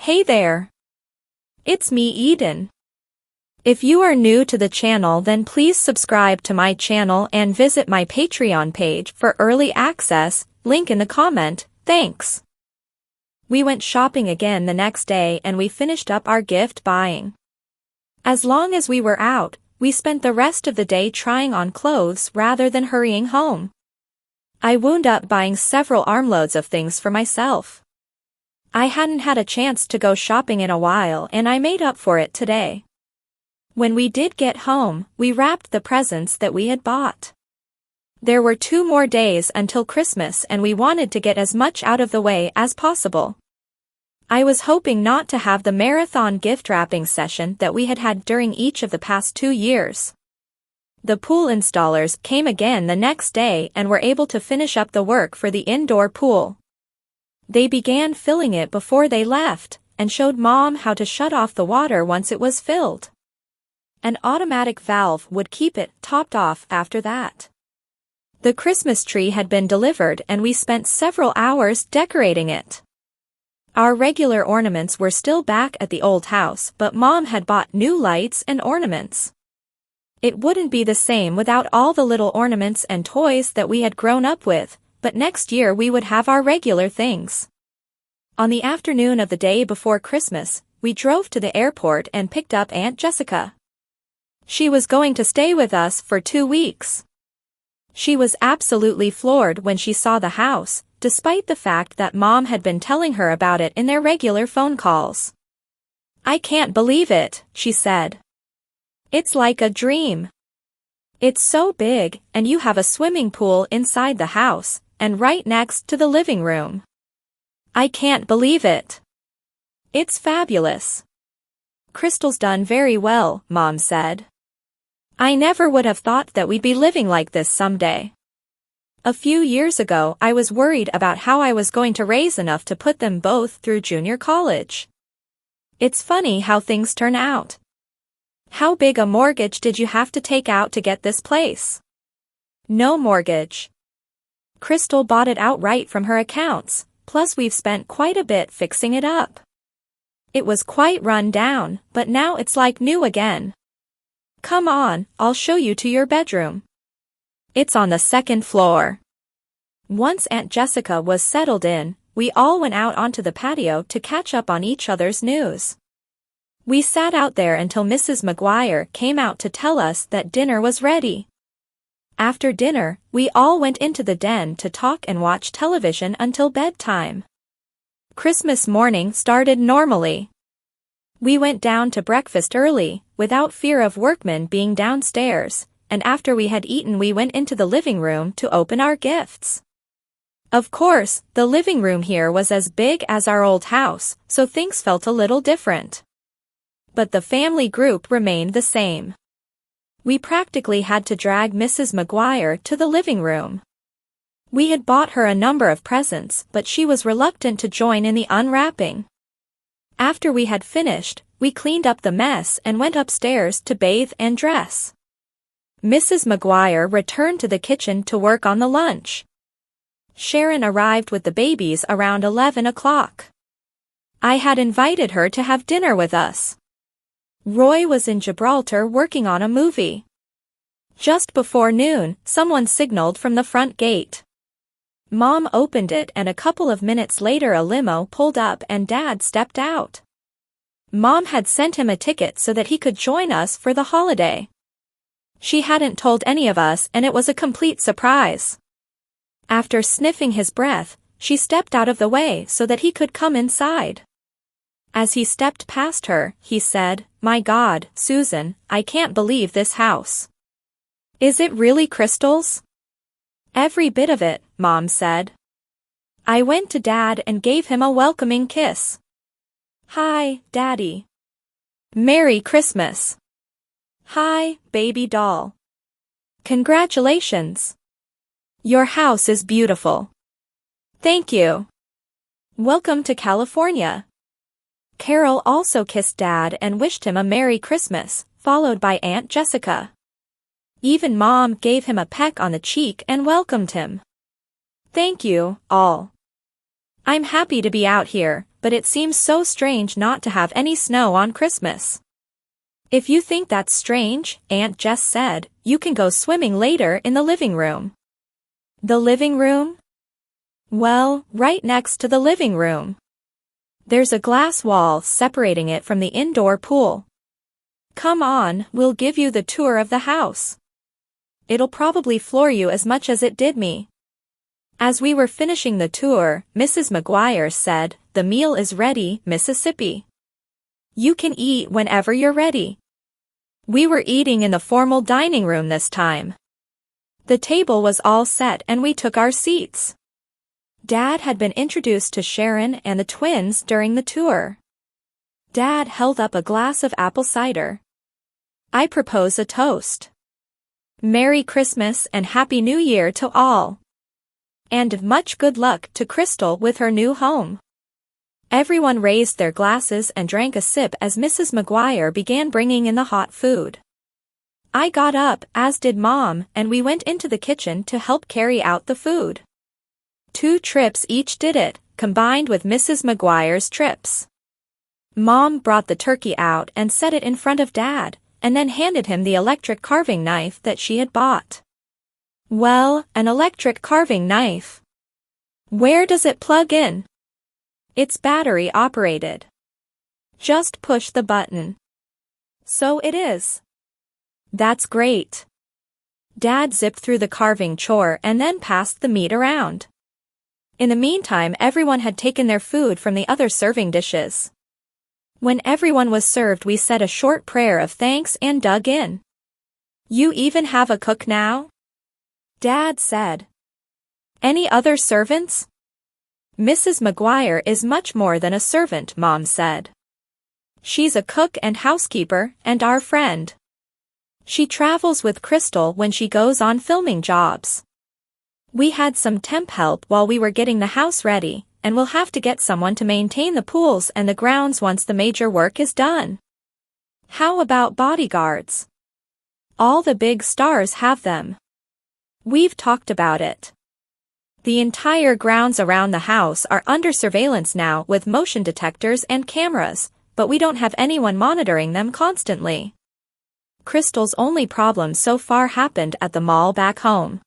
Hey there. It's me, Eden. If you are new to the channel, then please subscribe to my channel and visit my Patreon page for early access, link in the comment, thanks. We went shopping again the next day and we finished up our gift buying. As long as we were out, we spent the rest of the day trying on clothes rather than hurrying home. I wound up buying several armloads of things for myself. I hadn't had a chance to go shopping in a while and I made up for it today. When we did get home, we wrapped the presents that we had bought. There were 2 more days until Christmas and we wanted to get as much out of the way as possible. I was hoping not to have the marathon gift wrapping session that we had had during each of the past 2 years. The pool installers came again the next day and were able to finish up the work for the indoor pool. They began filling it before they left, and showed Mom how to shut off the water once it was filled. An automatic valve would keep it topped off after that. The Christmas tree had been delivered and we spent several hours decorating it. Our regular ornaments were still back at the old house, but Mom had bought new lights and ornaments. It wouldn't be the same without all the little ornaments and toys that we had grown up with, but next year we would have our regular things. On the afternoon of the day before Christmas, we drove to the airport and picked up Aunt Jessica. She was going to stay with us for 2 weeks. She was absolutely floored when she saw the house, despite the fact that Mom had been telling her about it in their regular phone calls. "I can't believe it," she said. "It's like a dream. It's so big, and you have a swimming pool inside the house, and right next to the living room. I can't believe it. It's fabulous. Crystal's done very well," Mom said. "I never would have thought that we'd be living like this someday. A few years ago I was worried about how I was going to raise enough to put them both through junior college. It's funny how things turn out. How big a mortgage did you have to take out to get this place?" "No mortgage. Crystal bought it outright from her accounts, plus we've spent quite a bit fixing it up. It was quite run down, but now it's like new again. Come on, I'll show you to your bedroom. It's on the 2nd floor." Once Aunt Jessica was settled in, we all went out onto the patio to catch up on each other's news. We sat out there until Mrs. McGuire came out to tell us that dinner was ready. After dinner, we all went into the den to talk and watch television until bedtime. Christmas morning started normally. We went down to breakfast early, without fear of workmen being downstairs, and after we had eaten we went into the living room to open our gifts. Of course, the living room here was as big as our old house, so things felt a little different. But the family group remained the same. We practically had to drag Mrs. McGuire to the living room. We had bought her a number of presents, but she was reluctant to join in the unwrapping. After we had finished, we cleaned up the mess and went upstairs to bathe and dress. Mrs. McGuire returned to the kitchen to work on the lunch. Sharon arrived with the babies around 11 o'clock. I had invited her to have dinner with us. Roy was in Gibraltar working on a movie. Just before noon, someone signaled from the front gate. Mom opened it and a couple of minutes later a limo pulled up and Dad stepped out. Mom had sent him a ticket so that he could join us for the holiday. She hadn't told any of us and it was a complete surprise. After sniffing his breath, she stepped out of the way so that he could come inside. As he stepped past her, he said, "My God, Susan, I can't believe this house. Is it really Crystal's?" "Every bit of it," Mom said. I went to Dad and gave him a welcoming kiss. "Hi, Daddy. Merry Christmas." "Hi, baby doll. Congratulations. Your house is beautiful." "Thank you. Welcome to California." Carol also kissed Dad and wished him a Merry Christmas, followed by Aunt Jessica. Even Mom gave him a peck on the cheek and welcomed him. "Thank you, all. I'm happy to be out here, but it seems so strange not to have any snow on Christmas. If you think that's strange, Aunt Jess said, you can go swimming later in the living room. The living room? Well, right next to the living room. There's a glass wall separating it from the indoor pool. Come on, we'll give you the tour of the house. It'll probably floor you as much as it did me. As we were finishing the tour, Mrs. McGuire said, "The meal is ready, Mississippi. You can eat whenever you're ready." We were eating in the formal dining room this time. The table was all set and we took our seats. Dad had been introduced to Sharon and the twins during the tour. Dad held up a glass of apple cider. I propose a toast. Merry Christmas and Happy New Year to all. And much good luck to Crystal with her new home. Everyone raised their glasses and drank a sip as Mrs. McGuire began bringing in the hot food. I got up, as did Mom, and we went into the kitchen to help carry out the food. 2 trips each did it, combined with Mrs. McGuire's trips. Mom brought the turkey out and set it in front of Dad, and then handed him the electric carving knife that she had bought. Well, an electric carving knife. Where does it plug in? It's battery operated. Just push the button. So it is. That's great. Dad zipped through the carving chore and then passed the meat around. In the meantime, everyone had taken their food from the other serving dishes. When everyone was served, we said a short prayer of thanks and dug in. You even have a cook now? Dad said. Any other servants? Mrs. McGuire is much more than a servant, Mom said. She's a cook and housekeeper and our friend. She travels with Crystal when she goes on filming jobs. We had some temp help while we were getting the house ready, and we'll have to get someone to maintain the pools and the grounds once the major work is done. How about bodyguards? All the big stars have them. We've talked about it. The entire grounds around the house are under surveillance now with motion detectors and cameras, but we don't have anyone monitoring them constantly. Crystal's only problem so far happened at the mall back home.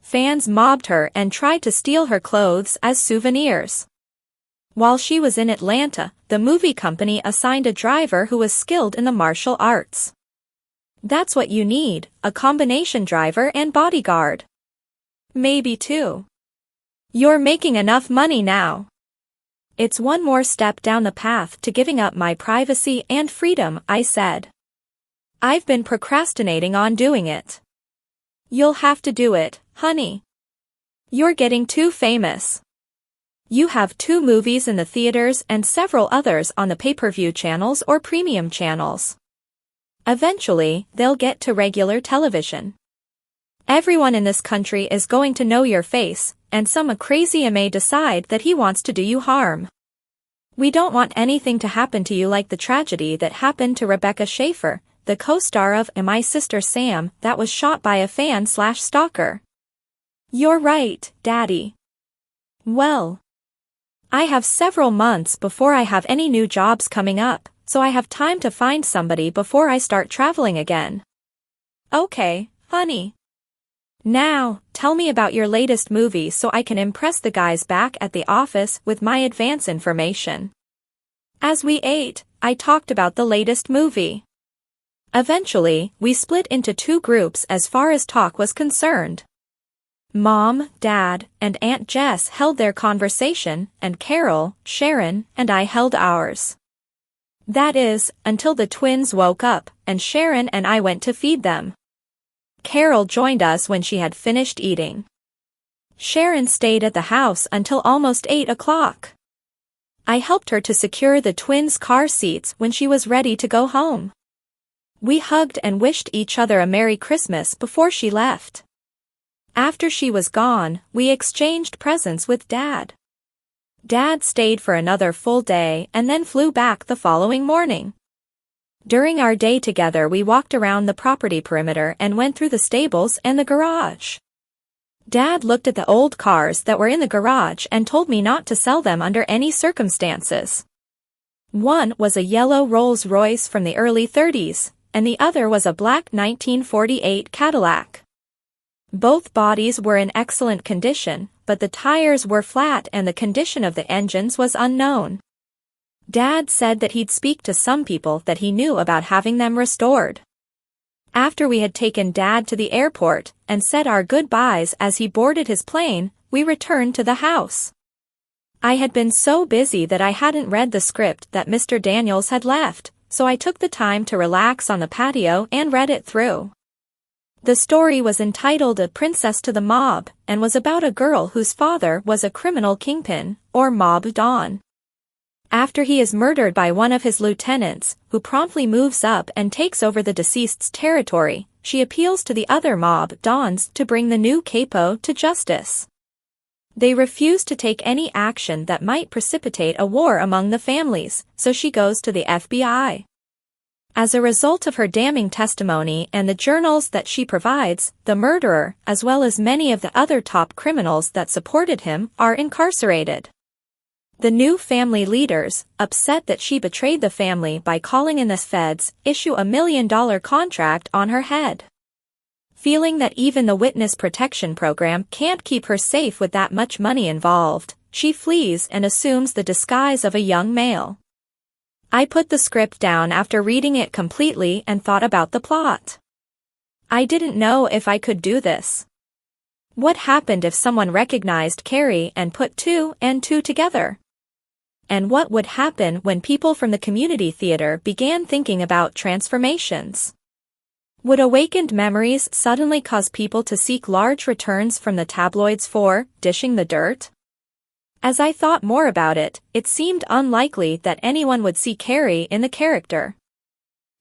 Fans mobbed her and tried to steal her clothes as souvenirs. While she was in Atlanta, the movie company assigned a driver who was skilled in the martial arts. That's what you need, a combination driver and bodyguard. Maybe 2. You're making enough money now. It's one more step down the path to giving up my privacy and freedom, I said. I've been procrastinating on doing it. You'll have to do it, honey. You're getting too famous. You have 2 movies in the theaters and several others on the pay-per-view channels or premium channels. Eventually, they'll get to regular television. Everyone in this country is going to know your face, and some crazy may decide that he wants to do you harm. We don't want anything to happen to you like the tragedy that happened to Rebecca Schaefer, the co-star of My Sister Sam, that was shot by a fan/stalker. You're right, Daddy. Well, I have several months before I have any new jobs coming up, so I have time to find somebody before I start traveling again. Okay, honey. Now, tell me about your latest movie so I can impress the guys back at the office with my advance information. As we ate, I talked about the latest movie. Eventually, we split into 2 groups as far as talk was concerned. Mom, Dad, and Aunt Jess held their conversation, and Carol, Sharon, and I held ours. That is, until the twins woke up, and Sharon and I went to feed them. Carol joined us when she had finished eating. Sharon stayed at the house until almost 8 o'clock. I helped her to secure the twins' car seats when she was ready to go home. We hugged and wished each other a Merry Christmas before she left. After she was gone, we exchanged presents with Dad. Dad stayed for another full day and then flew back the following morning. During our day together, we walked around the property perimeter and went through the stables and the garage. Dad looked at the old cars that were in the garage and told me not to sell them under any circumstances. One was a yellow Rolls-Royce from the early 30s, and the other was a black 1948 Cadillac. Both bodies were in excellent condition, but the tires were flat and the condition of the engines was unknown. Dad said that he'd speak to some people that he knew about having them restored. After we had taken Dad to the airport and said our goodbyes as he boarded his plane, we returned to the house. I had been so busy that I hadn't read the script that Mr. Daniels had left, so I took the time to relax on the patio and read it through. The story was entitled A Princess to the Mob and was about a girl whose father was a criminal kingpin, or mob don. After he is murdered by one of his lieutenants, who promptly moves up and takes over the deceased's territory, she appeals to the other mob dons to bring the new capo to justice. They refuse to take any action that might precipitate a war among the families, so she goes to the FBI. As a result of her damning testimony and the journals that she provides, the murderer, as well as many of the other top criminals that supported him, are incarcerated. The new family leaders, upset that she betrayed the family by calling in the feds, issue a $1 million contract on her head. Feeling that even the witness protection program can't keep her safe with that much money involved, she flees and assumes the disguise of a young male. I put the script down after reading it completely and thought about the plot. I didn't know if I could do this. What happened if someone recognized Carrie and put two and two together? And what would happen when people from the community theater began thinking about transformations? Would awakened memories suddenly cause people to seek large returns from the tabloids for dishing the dirt? As I thought more about it, it seemed unlikely that anyone would see Carrie in the character.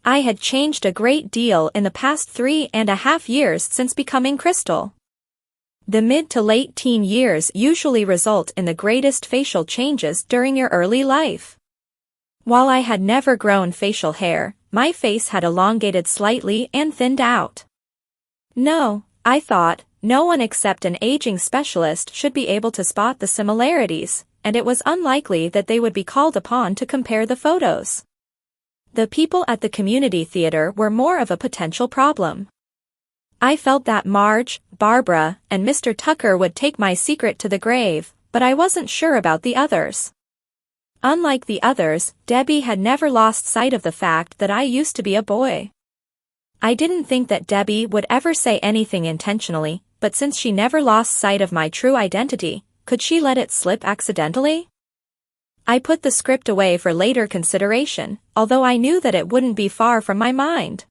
I had changed a great deal in the past 3.5 years since becoming Crystal. The mid to late teen years usually result in the greatest facial changes during your early life. While I had never grown facial hair, my face had elongated slightly and thinned out. No, I thought, no one except an aging specialist should be able to spot the similarities, and it was unlikely that they would be called upon to compare the photos. The people at the community theater were more of a potential problem. I felt that Marge, Barbara, and Mr. Tucker would take my secret to the grave, but I wasn't sure about the others. Unlike the others, Debbie had never lost sight of the fact that I used to be a boy. I didn't think that Debbie would ever say anything intentionally, but since she never lost sight of my true identity, could she let it slip accidentally? I put the script away for later consideration, although I knew that it wouldn't be far from my mind.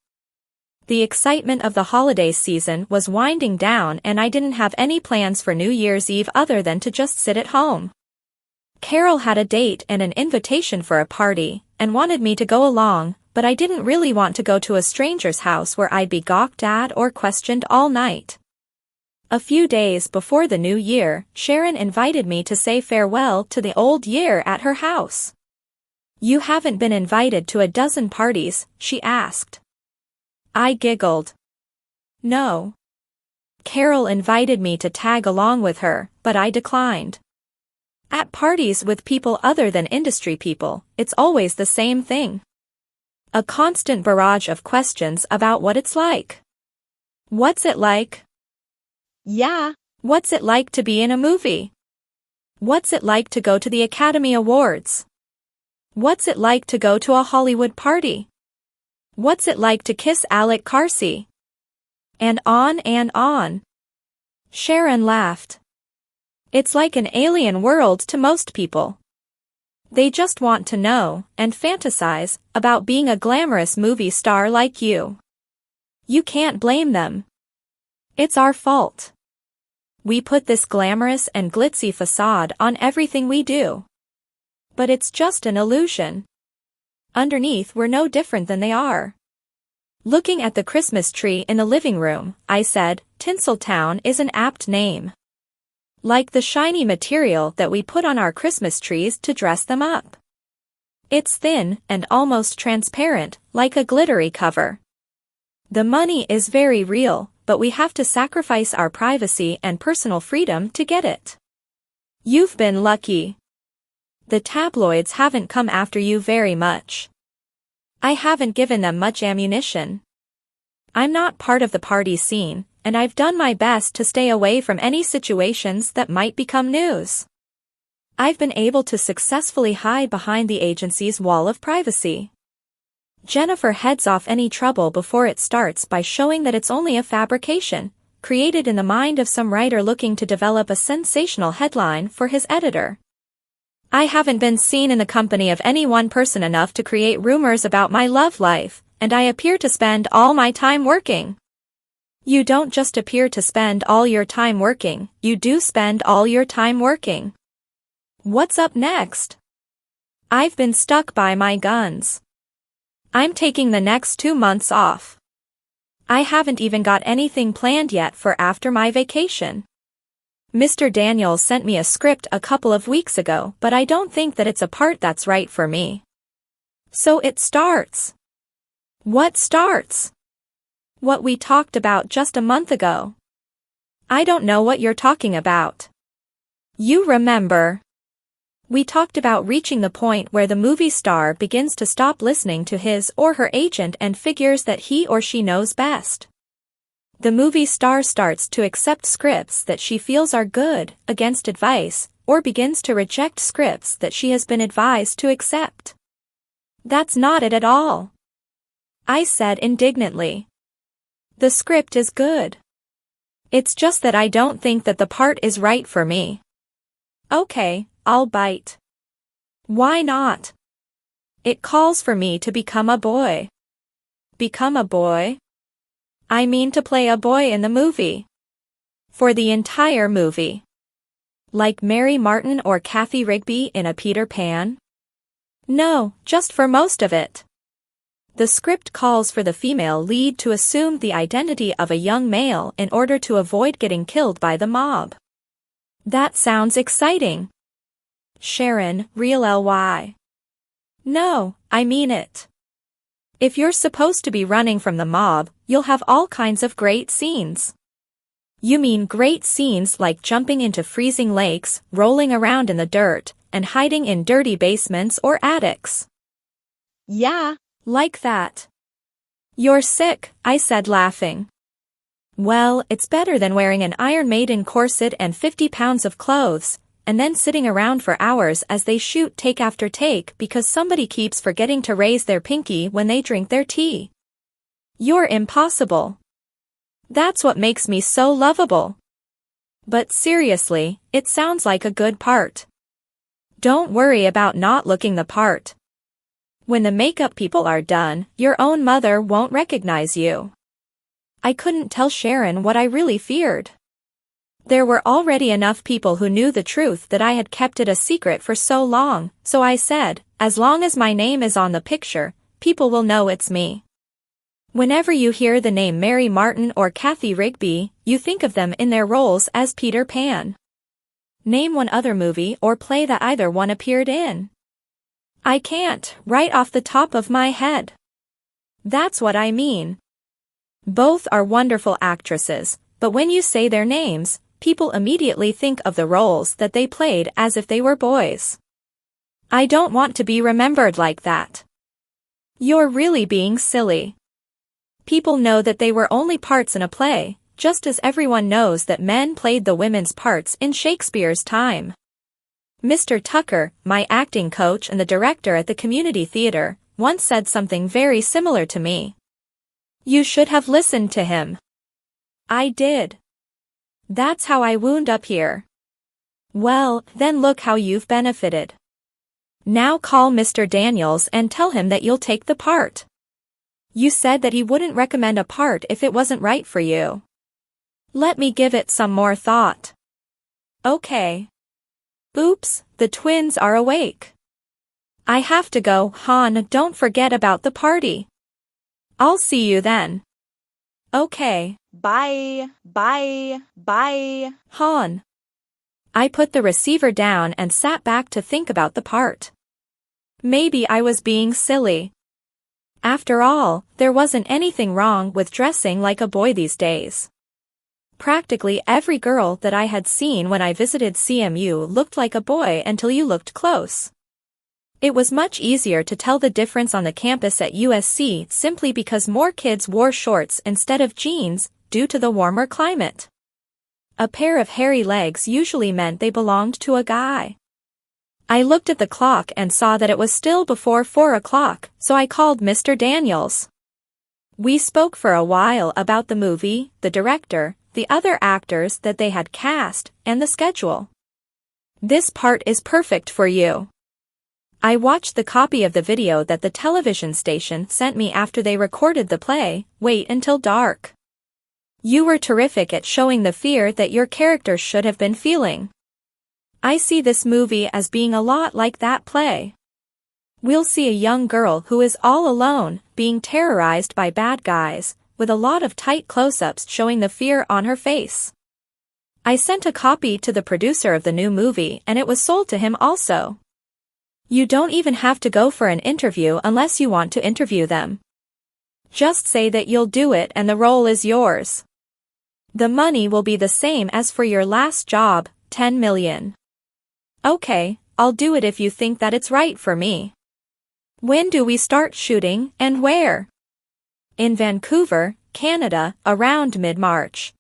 The excitement of the holiday season was winding down and I didn't have any plans for New Year's Eve other than to just sit at home. Carol had a date and an invitation for a party, and wanted me to go along, but I didn't really want to go to a stranger's house where I'd be gawked at or questioned all night. A few days before the new year, Sharon invited me to say farewell to the old year at her house. "You haven't been invited to a dozen parties?" she asked. I giggled. No. Carol invited me to tag along with her, but I declined. At parties with people other than industry people, it's always the same thing. A constant barrage of questions about what it's like. What's it like? Yeah. What's it like to be in a movie? What's it like to go to the Academy Awards? What's it like to go to a Hollywood party? What's it like to kiss Alec Carsey? And on and on. Sharon laughed. It's like an alien world to most people. They just want to know, and fantasize, about being a glamorous movie star like you. You can't blame them. It's our fault. We put this glamorous and glitzy facade on everything we do. But it's just an illusion. Underneath we're no different than they are. Looking at the Christmas tree in the living room, I said, Tinseltown is an apt name. Like the shiny material that we put on our Christmas trees to dress them up. It's thin and almost transparent, like a glittery cover. The money is very real, but we have to sacrifice our privacy and personal freedom to get it. You've been lucky. The tabloids haven't come after you very much. I haven't given them much ammunition. I'm not part of the party scene, and I've done my best to stay away from any situations that might become news. I've been able to successfully hide behind the agency's wall of privacy. Jennifer heads off any trouble before it starts by showing that it's only a fabrication, created in the mind of some writer looking to develop a sensational headline for his editor. I haven't been seen in the company of any one person enough to create rumors about my love life, and I appear to spend all my time working. You don't just appear to spend all your time working, you do spend all your time working. What's up next? I've been stuck by my guns. I'm taking the next 2 months off. I haven't even got anything planned yet for after my vacation. Mr. Daniels sent me a script a couple of weeks ago, but I don't think that it's a part that's right for me. So it starts. What starts? What we talked about just a month ago. I don't know what you're talking about. You remember. We talked about reaching the point where the movie star begins to stop listening to his or her agent and figures that he or she knows best. The movie star starts to accept scripts that she feels are good, against advice, or begins to reject scripts that she has been advised to accept. That's not it at all. I said indignantly. The script is good. It's just that I don't think that the part is right for me. Okay, I'll bite. Why not? It calls for me to become a boy. Become a boy? I mean to play a boy in the movie. For the entire movie. Like Mary Martin or Kathy Rigby in a Peter Pan? No, just for most of it. The script calls for the female lead to assume the identity of a young male in order to avoid getting killed by the mob. That sounds exciting. Sharon, real LY. No, I mean it. If you're supposed to be running from the mob, you'll have all kinds of great scenes. You mean great scenes like jumping into freezing lakes, rolling around in the dirt, and hiding in dirty basements or attics. Yeah, like that. You're sick, I said laughing. Well, it's better than wearing an Iron Maiden corset and 50 pounds of clothes, and then sitting around for hours as they shoot take after take because somebody keeps forgetting to raise their pinky when they drink their tea. You're impossible. That's what makes me so lovable. But seriously, it sounds like a good part. Don't worry about not looking the part. When the makeup people are done, your own mother won't recognize you. I couldn't tell Sharon what I really feared. There were already enough people who knew the truth that I had kept it a secret for so long, so I said, as long as my name is on the picture, people will know it's me. Whenever you hear the name Mary Martin or Kathy Rigby, you think of them in their roles as Peter Pan. Name one other movie or play that either one appeared in. I can't, right off the top of my head. That's what I mean. Both are wonderful actresses, but when you say their names, people immediately think of the roles that they played as if they were boys. I don't want to be remembered like that. You're really being silly. People know that they were only parts in a play, just as everyone knows that men played the women's parts in Shakespeare's time. Mr. Tucker, my acting coach and the director at the community theater, once said something very similar to me. You should have listened to him. I did. That's how I wound up here. Well, then look how you've benefited. Now call Mr. Daniels and tell him that you'll take the part. You said that he wouldn't recommend a part if it wasn't right for you. Let me give it some more thought. Okay. Oops, the twins are awake. I have to go, Han, don't forget about the party. I'll see you then. Okay. Bye, bye, bye. Han. I put the receiver down and sat back to think about the part. Maybe I was being silly. After all, there wasn't anything wrong with dressing like a boy these days. Practically every girl that I had seen when I visited CMU looked like a boy until you looked close. It was much easier to tell the difference on the campus at USC simply because more kids wore shorts instead of jeans, due to the warmer climate. A pair of hairy legs usually meant they belonged to a guy. I looked at the clock and saw that it was still before 4 o'clock, so I called Mr. Daniels. We spoke for a while about the movie, the director, the other actors that they had cast, and the schedule. This part is perfect for you. I watched the copy of the video that the television station sent me after they recorded the play, Wait Until Dark. You were terrific at showing the fear that your character should have been feeling. I see this movie as being a lot like that play. We'll see a young girl who is all alone, being terrorized by bad guys, with a lot of tight close-ups showing the fear on her face. I sent a copy to the producer of the new movie and it was sold to him also. You don't even have to go for an interview unless you want to interview them. Just say that you'll do it and the role is yours. The money will be the same as for your last job, $10 million. Okay, I'll do it if you think that it's right for me. When do we start shooting, and where? In Vancouver, Canada, around mid-March.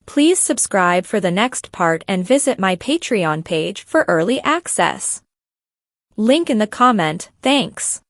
Please subscribe for the next part and visit my Patreon page for early access. Link in the comment, thanks.